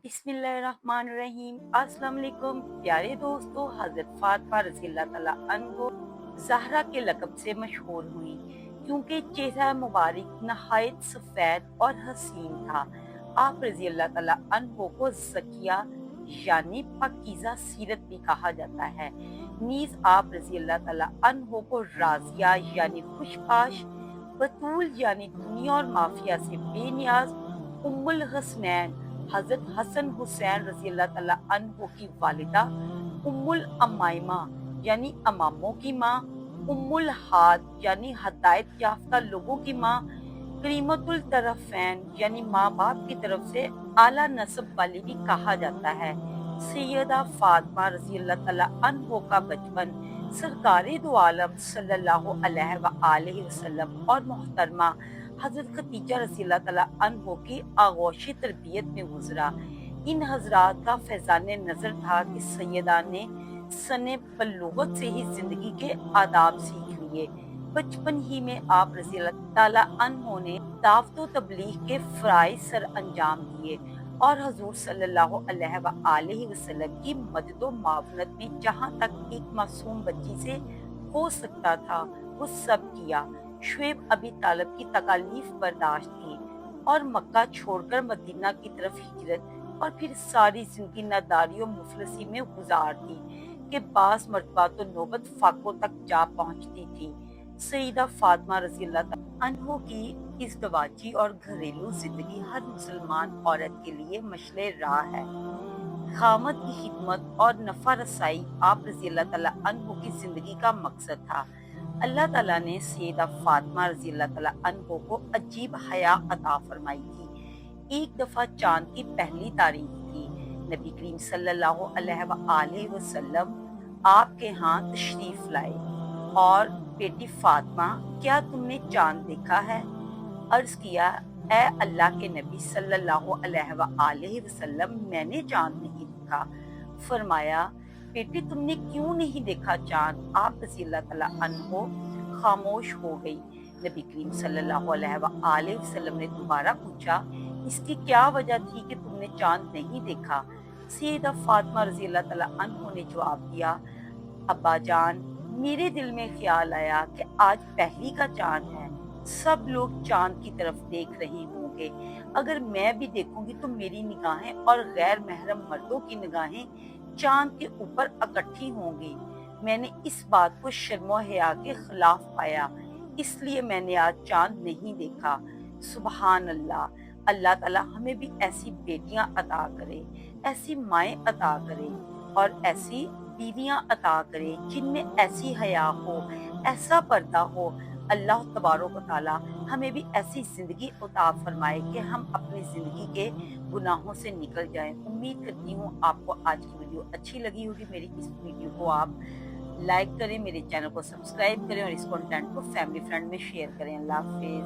बिस्मिल्लाहिर्रहमानिर्रहीम। अस्सलाम वालेकुम प्यारे दोस्तों। हज़रत फातिमा रज़ी अल्लाह तआला अन्हो ज़हरा के लक़ब से मशहूर हुई क्योंकि चेहरा मुबारक नहायत सफ़ेद और हसीन था। आप रज़ी अल्लाह तआला अन्हो को ज़किया यानी पाकीज़ा सीरत भी कहा जाता है। नीज़ आप रज़ी अल्लाह तआला अन्हो को राज़िया यानी खुशबाश, बतूल यानी दुनिया और माफिया से बेनियाज, उम्मुल हसनैन हजरत हसन हुसैन रजी अल्लाह तआला अन्हो की वालिदा, उम्मुल अमाइमा यानी अमामों की माँ, उम्मुल हाद यानी हदायत याफ्ता लोगों की माँ, करीमतुल तरफ़ैन यानी माँ बाप की तरफ से आला नस्ब वाली भी कहा जाता है। सैयदा फातिमा रजी अल्लाह तआला अन्हो का बचपन सरकारे दो आलम सल्लल्लाहु अलैहि वसल्लम और मोहतरमा हजरत खदीजा रज़ी अल्लाह तआला अन्हो की आगोशी तरबियत में गुजरा। इन हजरात का फैजान नजर था कि सैयदा ने सने बल्लुगत से ही जिंदगी के आदाब सीख लिए। बचपन ही में आप रज़ी अल्लाह तआला अन्हो ने दावत तबलीग के फराइज सर अंजाम दिए और हजूर सल्लल्लाहु अलैहि वसल्लम की मदद व मावनत में जहाँ तक एक मासूम बच्ची से हो सकता था वो सब किया। शुएब अबी तालिब की तकालीफ बर्दाश्त की और मक्का छोड़कर मदीना की तरफ हिजरत और फिर सारी जिंदगी नादारी और मुफलसी में गुजार दी कि बास मर्तबा तो नौबत फाकों तक जा पहुंचती थी। सईदा फातिमा रज़ी अल्लाह तआला अन्हो की इज़्दवाजी और घरेलू जिंदगी हर मुसलमान औरत के लिए मशले राह है। खामद की खिदमत और नफा रसाई आप रज़ी अल्लाह तआला अन्हो की जिंदगी का मकसद था। अल्लाह ताला ने सैयदा फातिमा रज़ी अल्लाह तआला अन्हो को अजीब हया अता फरमाई थी। एक दफा चांद की पहली तारीख थी। नबी करीम सल्लल्लाहु अलैहि वसल्लम आपके यहाँ तशरीफ लाए और बेटी फातिमा, क्या तुमने चांद देखा है? अर्ज किया, ए अल्लाह के नबी सल्लल्लाहु अलैहि वसल्लम, मैंने चांद नहीं देखा। फरमाया, बेटी तुमने क्यों नहीं देखा चांद? आप रज़ी अल्लाह तआला अन्हो खामोश हो गई। नबी करीम सल्लल्लाहु अलैहि वसल्लम ने दोबारा पूछा, इसकी क्या वजह थी कि तुमने चांद नहीं देखा? सैयदा फातिमा रज़ी अल्लाह तआला अन्हो ने जवाब दिया, अब्बा जान, मेरे दिल में ख्याल आया कि आज पहली का चांद है, सब लोग चांद की तरफ देख रहे होंगे। अगर मैं भी देखूंगी तो मेरी निगाहें और गैर महरम मर्दों की निगाहें चांद के ऊपर इकट्ठी होंगी। मैंने इस बात को शर्मो हया के खिलाफ पाया, इसलिए मैंने आज चांद नहीं देखा। सुबहान अल्लाह। अल्लाह ताला हमें भी ऐसी बेटियां अता करे, ऐसी माएँ अता करे और ऐसी बीवियां अता करे जिनमें ऐसी हया हो, ऐसा पर्दा हो। अल्लाह तबारक व तआला हमें भी ऐसी जिंदगी अता फरमाए कि हम अपनी जिंदगी के गुनाहों से निकल जाएं। उम्मीद करती हूँ आपको आज की वीडियो अच्छी लगी होगी। मेरी इस वीडियो को आप लाइक करें, मेरे चैनल को सब्सक्राइब करें और इस कंटेंट को फैमिली फ्रेंड में शेयर करें। अल्लाह हाफिज।